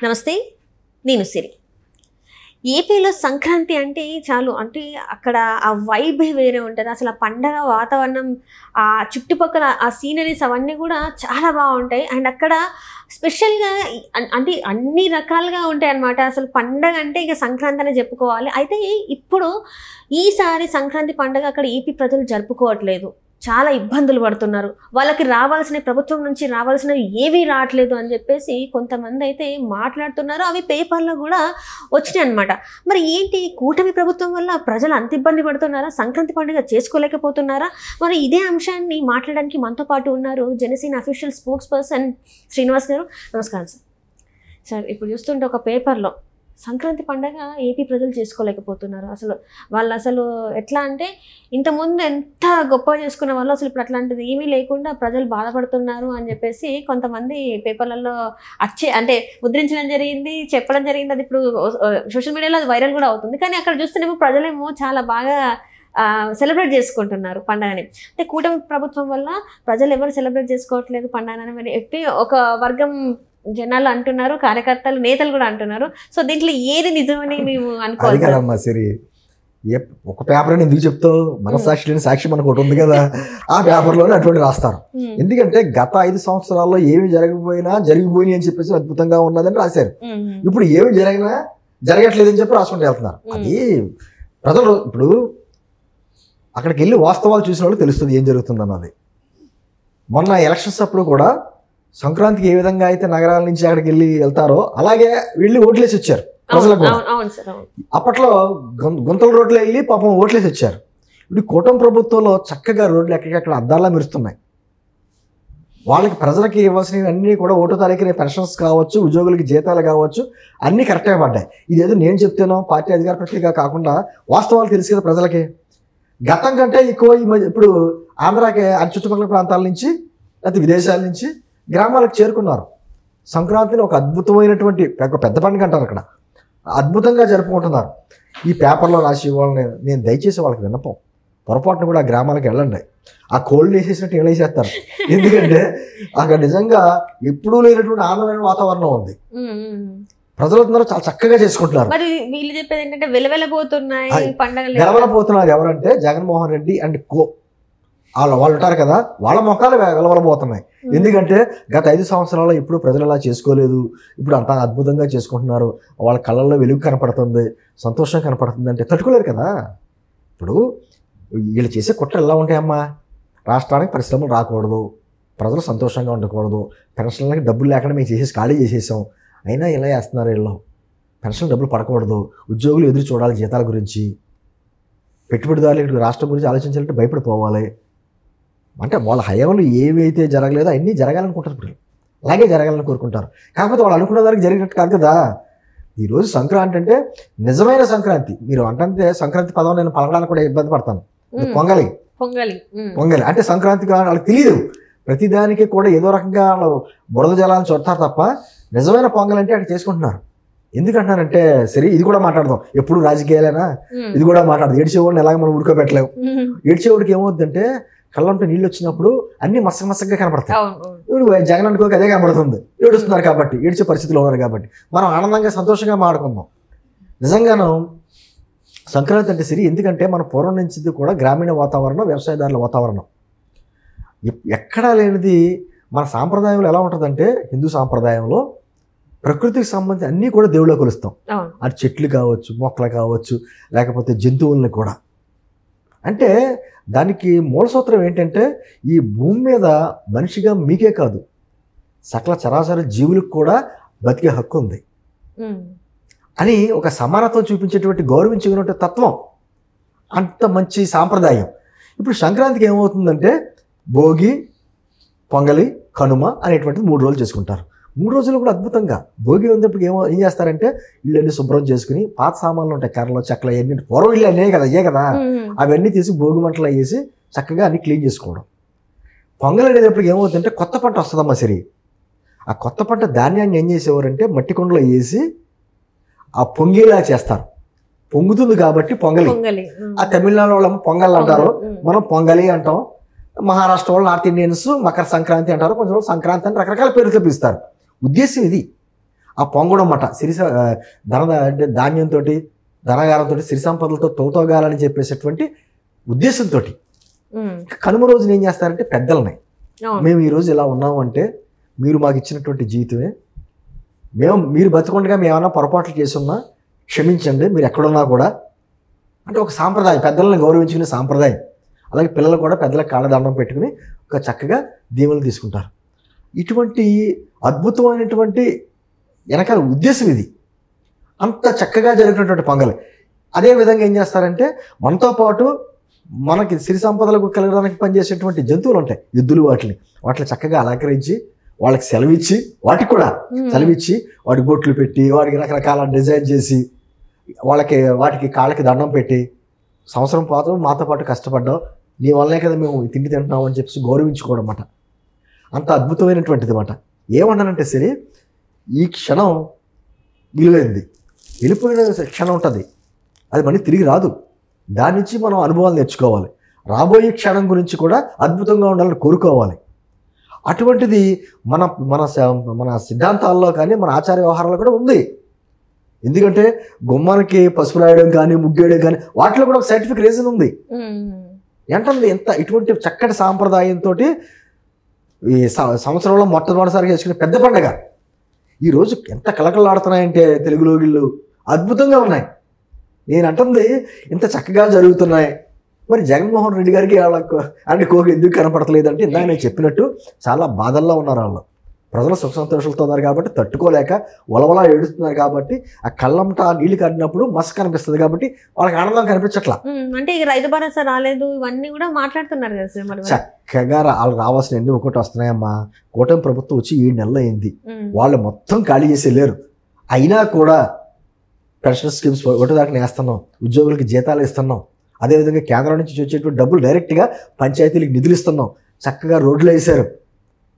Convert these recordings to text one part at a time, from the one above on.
నమస్తే, నేను సిరి. ఏపీలో సంక్రాంతి అంటే చాలు, అంటే అక్కడ ఆ వైబే వేరే ఉంటుంది. అసలు ఆ పండగ వాతావరణం, ఆ చుట్టుపక్కల ఆ సీనరీస్ అవన్నీ కూడా చాలా బాగుంటాయి. అండ్ అక్కడ స్పెషల్గా అంటే అన్ని రకాలుగా ఉంటాయి అన్నమాట. అసలు పండగ అంటే ఇక సంక్రాంతి అనే చెప్పుకోవాలి. అయితే ఇప్పుడు ఈసారి సంక్రాంతి పండగ అక్కడ ఏపీ ప్రజలు జరుపుకోవట్లేదు, చాలా ఇబ్బందులు పడుతున్నారు. వాళ్ళకి రావాల్సిన ప్రభుత్వం నుంచి రావాల్సినవి ఏవీ రావట్లేదు అని చెప్పేసి కొంతమంది అయితే మాట్లాడుతున్నారు. అవి పేపర్లో కూడా వచ్చినాయి అనమాట. మరి ఏంటి, కూటమి ప్రభుత్వం వల్ల ప్రజలు అంత ఇబ్బంది పడుతున్నారా? సంక్రాంతి పండుగ చేసుకోలేకపోతున్నారా? మరి ఇదే అంశాన్ని మాట్లాడడానికి మనతో పాటు ఉన్నారు Janasena official spokes person Srinivas గారు. నమస్కారం సార్. సార్, ఇప్పుడు చూస్తుంటే ఒక పేపర్లో సంక్రాంతి పండగ ఏపీ ప్రజలు చేసుకోలేకపోతున్నారు. వాళ్ళు అసలు ఎట్లా అంటే ఇంతకుముందు ఎంత గొప్పగా చేసుకునే వాళ్ళు అసలు ఇప్పుడు అట్లాంటిది ఏమీ లేకుండా ప్రజలు బాధపడుతున్నారు అని చెప్పేసి కొంతమంది పేపర్లలో అంటే ముద్రించడం జరిగింది, చెప్పడం జరిగింది. అది ఇప్పుడు సోషల్ మీడియాలో అది వైరల్ కూడా అవుతుంది. కానీ అక్కడ చూస్తేనేమో ప్రజలేమో చాలా బాగా సెలబ్రేట్ చేసుకుంటున్నారు పండుగని. అంటే కూటమి ప్రభుత్వం వల్ల ప్రజలు ఎవరు సెలబ్రేట్ చేసుకోవట్లేదు పండుగని చెప్పి ఒక వర్గం జనాలు అంటున్నారు, కార్యకర్తలు, నేతలు కూడా అంటున్నారు. సో దీంట్లో ఏది నిజమని మేము అనుకోవాలి? ఒక పేపర్ అని ఎందుకు చెప్తావు? మనసాక్షి లేని సాక్షి మనకు ఒకటి ఉంది కదా, ఆ పేపర్లోనే అటువంటి రాస్తారు. ఎందుకంటే గత 5 సంవత్సరాల్లో ఏమి జరిగిపోయినాయి అని చెప్పేసి అద్భుతంగా ఉన్నదని రాశారు. ఇప్పుడు ఏమి జరగట్లేదని చెప్పి రాసుకుంటూ వెళ్తున్నారు. అది ప్రజలు ఇప్పుడు అక్కడికి వెళ్ళి వాస్తవాలు చూసిన వాళ్ళు తెలుస్తుంది ఏం జరుగుతుంది అన్నది. మొన్న ఎలక్షన్స్ అప్పుడు కూడా సంక్రాంతికి ఏ విధంగా అయితే నగరాల నుంచి అక్కడికి వెళ్తారో అలాగే వెళ్ళి ఓట్లేసి వచ్చారు ప్రజలకు. అప్పట్లో గుంతల రోడ్లు వెళ్ళి పాపం ఓట్లేసి వచ్చారు. ఇప్పుడు కూటమి ప్రభుత్వంలో చక్కగా రోడ్లు ఎక్కడికక్కడ అద్దాలా మెరుస్తున్నాయి. వాళ్ళకి ప్రజలకి ఇవ్వాల్సినవి అన్నీ కూడా 1వ తారీఖున పెన్షన్స్ కావచ్చు, ఉద్యోగులకి జీతాలు కావచ్చు, అన్నీ కరెక్ట్గా పడ్డాయి. ఇదేదో నేను చెప్తానో పార్టీ అధికార ప్రతిగా కాకుండా వాస్తవాలు తెలుసు కదా ప్రజలకి. గతం కంటే ఎక్కువ ఇప్పుడు ఆంధ్రాకి చుట్టుపక్కల ప్రాంతాల నుంచి లేకపోతే విదేశాల నుంచి గ్రామాలకు చేరుకున్నారు. సంక్రాంతిని ఒక అద్భుతమైనటువంటి పెద్ద పండుగ అంటారు, అక్కడ అద్భుతంగా జరుపుకుంటున్నారు. ఈ పేపర్లో రాసి వాళ్ళని నేను దయచేసి వాళ్ళకి విన్నపం, పొరపాటును కూడా ఆ గ్రామాలకు వెళ్ళండి. ఆ కోళ్ళు వేసేసినట్టు ఏం వేసేస్తారు. ఎందుకంటే అక్కడ నిజంగా ఎప్పుడూ లేనటువంటి ఆనందమైన వాతావరణం ఉంది. ప్రజలందరూ చాలా చక్కగా చేసుకుంటున్నారు. వెలవలపోతున్నారు ఎవరంటే జగన్మోహన్ రెడ్డి అండ్ కో వాళ్ళు ఉంటారు కదా, వాళ్ళ మొఖాలు వెలవలబోతున్నాయి. ఎందుకంటే గత 5 సంవత్సరాల్లో ఎప్పుడు ప్రజలు అలా చేసుకోలేదు, ఇప్పుడు అంత అద్భుతంగా చేసుకుంటున్నారు. వాళ్ళ కళ్ళల్లో వెలుగు కనపడుతుంది, సంతోషం కనపడుతుంది. అంటే తట్టుకోలేరు కదా. ఇప్పుడు వీళ్ళు చేసే కుట్రలు ఎలా ఉంటాయమ్మా? రాష్ట్రానికి పరిశ్రమలు రాకూడదు, ప్రజలు సంతోషంగా ఉండకూడదు, పెన్షన్లకి డబ్బులు లేకుండా మేము చేసేసి ఖాళీ చేసేసాం, అయినా ఇలా వేస్తున్నారు. వీళ్ళు పెన్షన్ డబ్బులు పడకూడదు, ఉద్యోగులు ఎదురు చూడాలి జీతాల గురించి, పెట్టుబడిదారులు ఇటు రాష్ట్రం గురించి ఆలోచించాలంటే భయపడిపోవాలి. అంటే వాళ్ళ హయాంలో ఏవైతే జరగలేదో అన్నీ జరగాలనుకుంటారు. ఇప్పుడు అలాగే జరగాలని కోరుకుంటారు. కాకపోతే వాళ్ళు అనుకున్న దానికి జరిగినట్టు కాదు కదా. ఈరోజు సంక్రాంతి అంటే నిజమైన సంక్రాంతి. మీరు అంటే సంక్రాంతి పదం నేను పలకడానికి కూడా ఇబ్బంది పడతాను. పొంగలి అంటే సంక్రాంతి వాళ్ళకి తెలియదు. ప్రతిదానికి కూడా ఏదో రకంగా వాళ్ళు బురద జలాలను చూడతారు తప్ప నిజమైన పొంగల్ అంటే అక్కడ చేసుకుంటున్నారు. ఎందుకంటున్నారంటే సరే, ఇది కూడా మాట్లాడదాం. ఎప్పుడు రాజకీయాలైనా ఇది కూడా మాట్లాడదు. ఏడ్చేవాడిని ఎలాగ మనం ఉడకబెట్టలేము. ఏడ్చేవాడికి ఏమవుతుందంటే కళ్ళంటే నీళ్ళు వచ్చినప్పుడు అన్ని మసకగా కనపడతాయి. ఇప్పుడు జగన్ అనుకోక అదే కనపడుతుంది. ఏడుస్తున్నారు కాబట్టి, ఏడ్చే పరిస్థితిలో ఉన్నారు కాబట్టి మనం ఆనందంగా సంతోషంగా మాట్లాడుకుందాం. నిజంగాను సంక్రాంతి అంటే సరి, ఎందుకంటే మన పూర్వం నుంచి కూడా గ్రామీణ వాతావరణం, వ్యవసాయదారుల వాతావరణం ఎక్కడా లేనిది. మన సాంప్రదాయంలో ఎలా ఉంటుందంటే, హిందూ సాంప్రదాయంలో ప్రకృతికి సంబంధించి అన్నీ కూడా దేవుళ్ళో కొలుస్తాం. అది చెట్లు కావచ్చు, మొక్కలు కావచ్చు, లేకపోతే జంతువుల్ని కూడా. అంటే దానికి మూల సూత్రం ఏంటంటే, ఈ భూమి మీద మనిషిగా మీకే కాదు సకల చరాచర జీవులకు కూడా బతికే హక్కు ఉంది అని ఒక సమానత్వం చూపించేటువంటి గౌరవించుకునే తత్వం, అంత మంచి సాంప్రదాయం. ఇప్పుడు సంక్రాంతికి ఏమవుతుందంటే భోగి, పొంగలి, కనుమ అనేటువంటిది 3 రోజులు చేసుకుంటారు. 3 రోజులు కూడా అద్భుతంగా. భోగి ఉన్నప్పుడు ఏం చేస్తారంటే ఇళ్ళన్నీ శుభ్రం చేసుకుని, పాత సామాన్లు ఉంటాయి, కర్రలు, చెక్కలు, అవన్నీ పూర్వం ఇళ్ళు అనే కదా, అవన్నీ తీసి భోగి మంటలు వేసి చక్కగా అన్ని క్లీన్ చేసుకోవడం. పొంగల్ అనేటప్పటికి ఏమవుతుందంటే కొత్త పంట వస్తుందమ్మా సరే. ఆ కొత్త పంట ధాన్యాన్ని ఏం చేసేవారంటే మట్టి కుండలో వేసి ఆ పొంగేలా చేస్తారు. పొంగుతుంది కాబట్టి పొంగలి. ఆ తమిళనాడు వాళ్ళు పొంగల్ అంటారు, మనం పొంగలి అంటాం. మహారాష్ట్ర వాళ్ళు, నార్త్ ఇండియన్స్ మకర సంక్రాంతి అంటారు, కొంచెం సంక్రాంతి అని రకరకాల పేర్లతో పిలుస్తారు. ఉద్దేశం ఇది. ఆ పొంగడం అన్నమాట అంటే ధాన్యంతో ధనగారంతో సిరి సంపదలతో తోతోగాలని చెప్పేసేటువంటి ఉద్దేశంతో కనుమ రోజున ఏం చేస్తారంటే పెద్దలని మేము ఈరోజు ఇలా ఉన్నాము అంటే మీరు మాకు ఇచ్చినటువంటి జీవితమే, మీరు బతికొండగా మేము ఏమైనా పొరపాట్లు చేసున్నా క్షమించండి, మీరు ఎక్కడున్నా కూడా అంటే ఒక సాంప్రదాయం, పెద్దలను గౌరవించుకునే సాంప్రదాయం. అలాగే పిల్లలు కూడా పెద్దలకు కాళ్ళదండం పెట్టుకుని ఒక చక్కగా దీవెనలు తీసుకుంటారు. ఇటువంటి అద్భుతమైనటువంటి వెనకాల ఉద్దేశం ఇది. అంత చక్కగా జరిగినటువంటి పొంగల్. అదేవిధంగా ఏం చేస్తారంటే మనతో పాటు మనకి సిరి సంపదలకు కలగడానికి పనిచేసేటువంటి జంతువులు ఉంటాయి, ఎద్దులు, వాటిని చక్కగా అలంకరించి వాళ్ళకి సెలవిచ్చి, వాటికి కూడా సెలవిచ్చి వాటికి బొట్లు పెట్టి వాటికి రకరకాల డిజైన్ చేసి వాటికి కాళ్ళకి దండం పెట్టి సంవత్సరం పాటు మాతో పాటు కష్టపడ్డాం, నీ వల్లనే కదా మేము తిండి తింటున్నాం అని చెప్పి గౌరవించుకోవడం అన్నమాట. అంత అద్భుతమైనటువంటిది అన్నమాట. ఏమన్నానంటే సరే ఈ క్షణం విలువైంది, వెళ్ళిపోయిన క్షణం ఉంటుంది, అది మళ్ళీ తిరిగి రాదు. దాని నుంచి మనం అనుభవాలు నేర్చుకోవాలి. రాబోయే క్షణం గురించి కూడా అద్భుతంగా ఉండాలని కోరుకోవాలి. అటువంటిది మన మన మన సిద్ధాంతాల్లో కానీ మన ఆచార వ్యవహారాల్లో కూడా ఉంది. ఎందుకంటే గుమ్మానికి పసుపు రాయడం కానీ ముగ్గేయడం కానీ వాటిలో కూడా ఒక సైంటిఫిక్ రీజన్ ఉంది. ఏంటంటే ఇటువంటి చక్కటి సాంప్రదాయంతో ఈ సంవత్సరంలో మొట్టమొదటిసారిగా చేసుకునే పెద్ద పండుగ ఈరోజు ఎంత కలకలాడుతున్నాయంటే తెలుగు లోగిళ్ళు అద్భుతంగా ఉన్నాయి. నేను అంటుంది ఇంత చక్కగా జరుగుతున్నాయి, మరి జగన్మోహన్ రెడ్డి గారికి అంటే కోరిక ఎందుకు కనపడతలేదు అంటే ఇందాక నేను చెప్పినట్టు చాలా బాధల్లో ఉన్నారు వాళ్ళు. ప్రజలు సుఖ సంతోషాలతో ఉన్నారు కాబట్టి తట్టుకోలేక వలవలా ఏడుస్తున్నారు కాబట్టి ఆ కళ్ళంట నీళ్లు కట్టినప్పుడు మస్క్ కనిపిస్తుంది కాబట్టి వాళ్ళకి ఆనందం కనిపించట్లా. అంటే రైతు భరోసా రాలేదు ఇవన్నీ కూడా మాట్లాడుతున్నారు కదా సార్. చక్కగా వాళ్ళు రావాల్సిన ఎన్ని ఒకటి వస్తున్నాయమ్మా. కూటమి ప్రభుత్వం వచ్చి 7 నెలలు అయింది, వాళ్ళు మొత్తం ఖాళీ చేసి వెళ్ళారు. అయినా కూడా పెన్షన్ స్కీమ్స్ ఒకటి దాకా వేస్తున్నాం, ఉద్యోగులకి జీతాలు ఇస్తున్నాం, అదేవిధంగా కేంద్రం నుంచి వచ్చేటువంటి డబ్బులు డైరెక్ట్గా పంచాయతీలకు నిధులు ఇస్తున్నాం, చక్కగా రోడ్లు వేశారు.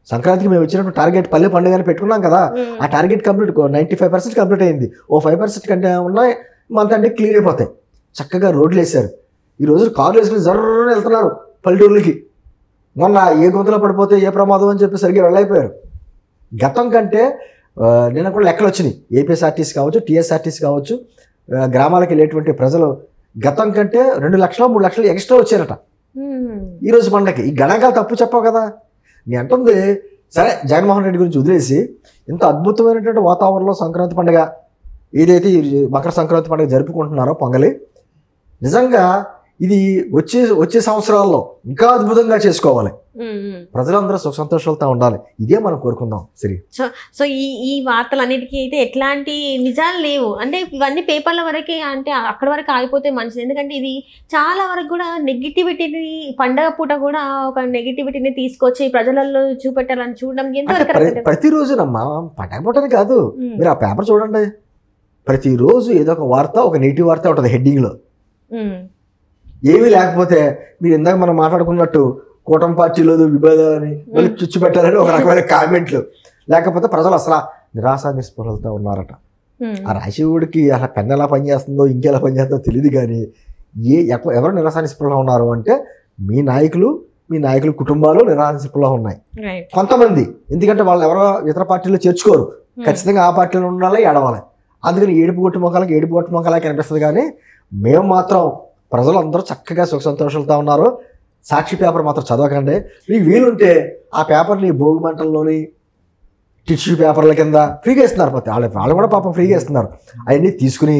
సంక్రాంతికి మేము ఇచ్చినప్పుడు టార్గెట్ పల్లె పండుగని పెట్టుకున్నాం కదా, ఆ టార్గెట్ కంప్లీట్ 95% కంప్లీట్ అయింది. ఓ 5% కంటే ఉన్నాయి మంత్ అంటే క్లియర్ అయిపోతాయి. చక్కగా రోడ్లు వేశారు. ఈ రోజు కార్లు వేసుకుని జర్రని వెళ్తున్నారు పల్లెటూర్లకి. మొన్న ఏ గొంతులో పడిపోతే ఏ ప్రమాదం అని చెప్పి సరిగ్గా వెళ్ళైపోయారు. గతం కంటే నిన్న కూడా లెక్కలు వచ్చినాయి. ఏపీఎస్ఆర్టీసీ కావచ్చు, టీఎస్ఆర్టీసీ కావచ్చు, గ్రామాలకు వెళ్ళేటువంటి ప్రజలు గతం కంటే 2 లక్షలు 3 లక్షలు ఎక్స్ట్రా వచ్చారట ఈరోజు పండగకి. ఈ గణాంకాలు తప్పు చెప్పావు కదా. నేను అంటుంది సరే జగన్మోహన్ రెడ్డి గురించి వదిలేసి ఇంత అద్భుతమైనటువంటి వాతావరణంలో సంక్రాంతి పండుగ ఏదైతే మకర సంక్రాంతి పండుగ జరుపుకుంటున్నారో పొంగలి, నిజంగా ఇది వచ్చే సంవత్సరాల్లో ఇంకా అద్భుతంగా చేసుకోవాలి. ప్రజలందరూ సుఖ సంతోషాలతో ఉండాలి. ఇదే మనం కోరుకుందాం సరే. సో ఈ వార్తలన్నిటికీ అయితే ఎట్లాంటి నిజాలు లేవు. అంటే ఇవన్నీ పేపర్ల వరకే, అంటే అక్కడి వరకు ఆగిపోతే మంచిది. ఎందుకంటే ఇది చాలా వరకు కూడా నెగిటివిటీని, పండగ పూట కూడా ఒక నెగిటివిటీని తీసుకొచ్చి ప్రజలలో చూపెట్టాలని చూడడం ఎంతవరకు ప్రతిరోజునమ్మా పండగ పూటని కాదు. మీరు ఆ పేపర్ చూడండి, ప్రతిరోజు ఏదో ఒక వార్త, ఒక నెగిటివ్ వార్త ఉంటుంది హెడ్డింగ్లో. ఏమీ లేకపోతే మీరు ఇందాక మనం మాట్లాడుకున్నట్టు కూటమి పార్టీలో విభేదాలని మళ్ళీ చుచ్చు పెట్టాలని ఒక రకమైన కామెంట్లు, లేకపోతే ప్రజలు అసలు నిరాశ నిస్పృహలతో ఉన్నారట. ఆ రాశివుడికి అసలు పెన్ ఎలా పనిచేస్తుందో ఇంకెలా పనిచేస్తుందో తెలియదు. కానీ ఎవరు నిరాశ నిస్పృహలో ఉన్నారు అంటే మీ నాయకులు కుటుంబాలు నిరాశ నిస్పృహలో ఉన్నాయి కొంతమంది. ఎందుకంటే వాళ్ళు ఎవరో ఇతర పార్టీలో చేర్చుకోరు, ఖచ్చితంగా ఆ పార్టీలో ఉండాలి, ఏడవాలి. అందుకని ఏడుపు కొట్టు మొక్కలా కనిపిస్తుంది. కానీ మేము మాత్రం ప్రజలందరూ చక్కగా సుఖ సంతోషాలతో ఉన్నారు. సాక్షి పేపర్ మాత్రం చదవకండి. మీకు వీలుంటే ఆ పేపర్ని భోగి మంటల్లోని టిష్యూ పేపర్ల కింద ఫ్రీగా ఇస్తున్నారు. వాళ్ళు కూడా పాపం ఫ్రీగా ఇస్తున్నారు. అవన్నీ తీసుకుని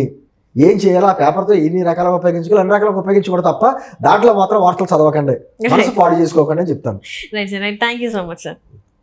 ఏం చేయాలో ఆ పేపర్తో ఎన్ని రకాలుగా ఉపయోగించుకోవాలి అన్ని రకాలుగా ఉపయోగించుకోవడం తప్ప దాంట్లో మాత్రం వార్తలు చదవకండి, మనసు పాడు చేసుకోకండి అని చెప్తాను. Right sir, thank you so much sir.